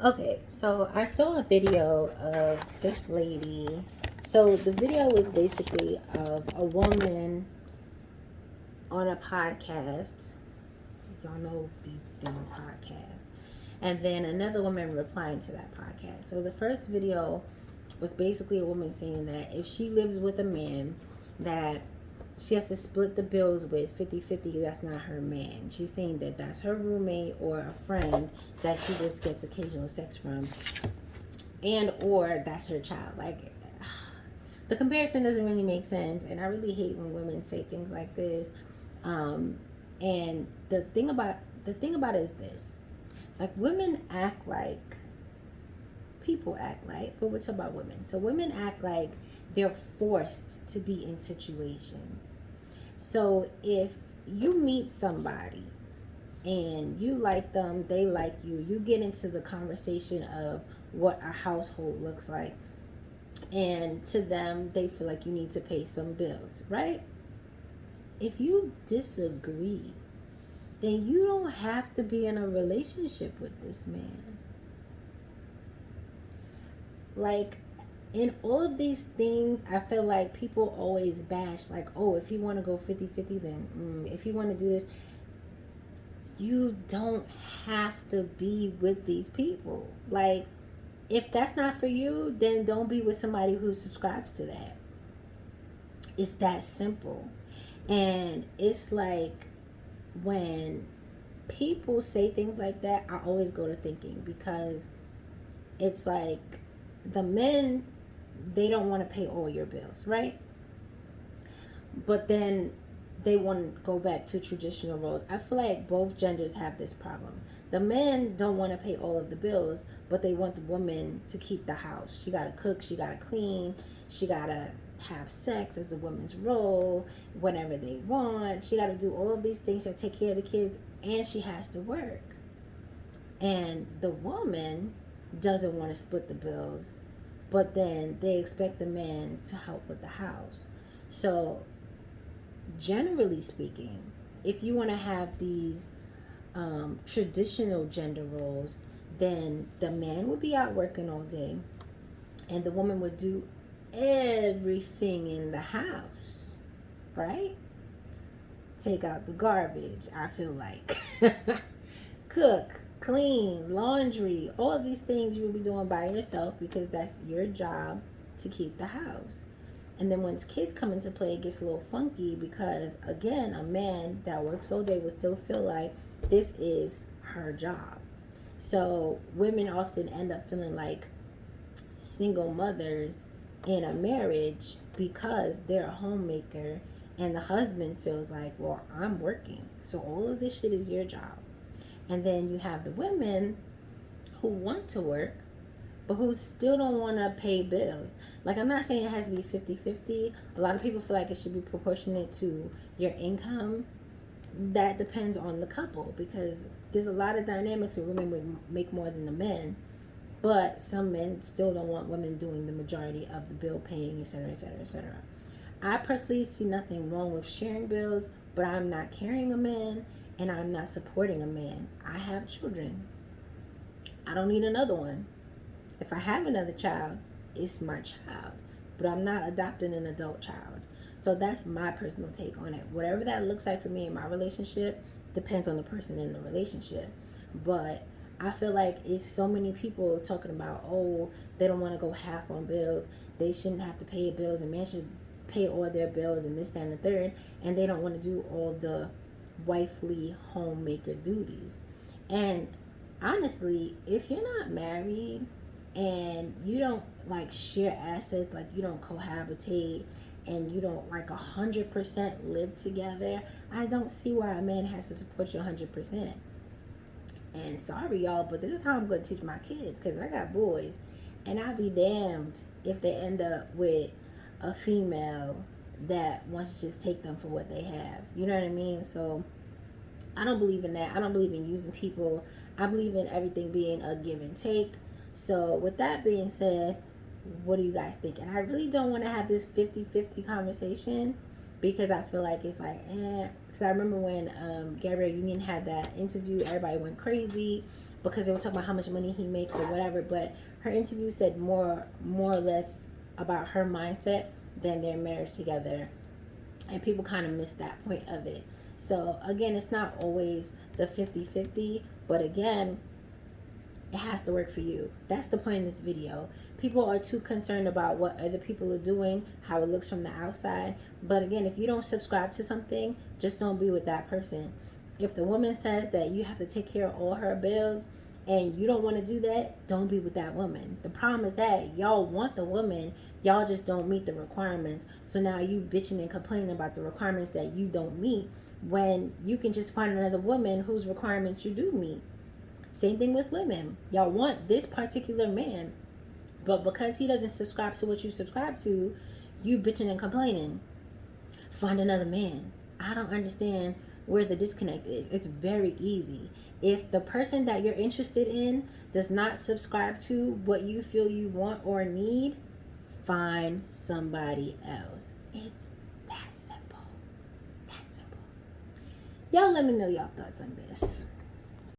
Okay, so I saw a video of this lady. So the video was basically of a woman on a podcast. Y'all know these damn podcasts. And then another woman replying to that podcast. So the first video was basically a woman saying that if she lives with a man that she has to split the bills with 50-50, that's not her man. She's saying that that's her roommate or a friend that she just gets occasional sex from, and or that's her child. Like, the comparison doesn't really make sense, and I really hate when women say things like this. And the thing about it is this: like, women act like people act like, but we're talking about women. So women act like they're forced to be in situations. So if you meet somebody and you like them, they like you, you get into the conversation of what a household looks like, and to them, they feel like you need to pay some bills, right? If you disagree, then you don't have to be in a relationship with this man. Like, in all of these things, I feel like people always bash, like, oh, if you want to go 50-50, then if you want to do this, you don't have to be with these people. Like, if that's not for you, then don't be with somebody who subscribes to that. It's that simple. And it's like, when people say things like that, I always go to thinking, because it's like the men, they don't want to pay all your bills, right? But then they want to go back to traditional roles. I feel like both genders have this problem. The men don't want to pay all of the bills, but they want the woman to keep the house. She got to cook, she got to clean, she got to have sex as a woman's role whenever they want. She got to do all of these things to take care of the kids, and she has to work. And the woman doesn't want to split the bills, but then they expect the man to help with the house. So, generally speaking, if you want to have these traditional gender roles, then the man would be out working all day, and the woman would do everything in the house, right? Take out the garbage, I feel like. Cook, clean, laundry, all of these things you will be doing by yourself, because that's your job to keep the house. And then once kids come into play, it gets a little funky, because, again, a man that works all day will still feel like this is her job. So women often end up feeling like single mothers in a marriage, because they're a homemaker, and the husband feels like, well, I'm working, so all of this shit is your job. And then you have the women who want to work, but who still don't want to pay bills. Like, I'm not saying it has to be 50-50. A lot of people feel like it should be proportionate to your income. That depends on the couple, because there's a lot of dynamics where women would make more than the men, but some men still don't want women doing the majority of the bill paying, etc., etc., etc. I personally see nothing wrong with sharing bills, but I'm not carrying a man, and I'm not supporting a man. I have children. I don't need another one. If I have another child, it's my child, but I'm not adopting an adult child. So that's my personal take on it. Whatever that looks like for me in my relationship depends on the person in the relationship. But I feel like it's so many people talking about, oh, they don't want to go half on bills. They shouldn't have to pay bills, and men should pay all their bills, and this, that, and the third. And they don't want to do all the wifely homemaker duties. And honestly, if you're not married and you don't like share assets, like you don't cohabitate, and you don't like 100% live together, I don't see why a man has to support you 100%. And sorry, y'all, but this is how I'm going to teach my kids, because I got boys, and I'll be damned if they end up with a female that wants to just take them for what they have. You know what I mean? So I don't believe in that. I don't believe in using people. I believe in everything being a give and take. So with that being said, what do you guys think? And I really don't want to have this 50-50 conversation, because I feel like it's like, because I remember when Gabrielle Union had that interview, everybody went crazy because they were talking about how much money he makes or whatever. But her interview said more or less about her mindset than their marriage together, and people kind of miss that point of it. So again, it's not always the 50-50, but again, it has to work for you. That's the point of this video. People are too concerned about what other people are doing, how it looks from the outside. But again, if you don't subscribe to something, just don't be with that person. If the woman says that you have to take care of all her bills and you don't want to do that, don't be with that woman. The problem is that y'all want the woman, y'all just don't meet the requirements. So now you bitching and complaining about the requirements that you don't meet, when you can just find another woman whose requirements you do meet. Same thing with women. Y'all want this particular man, but because he doesn't subscribe to what you subscribe to, you bitching and complaining. Find another man. I don't understand where the disconnect is. It's very easy. If the person that you're interested in does not subscribe to what you feel you want or need, find somebody else. It's that simple. That simple. Y'all let me know y'all thoughts on this.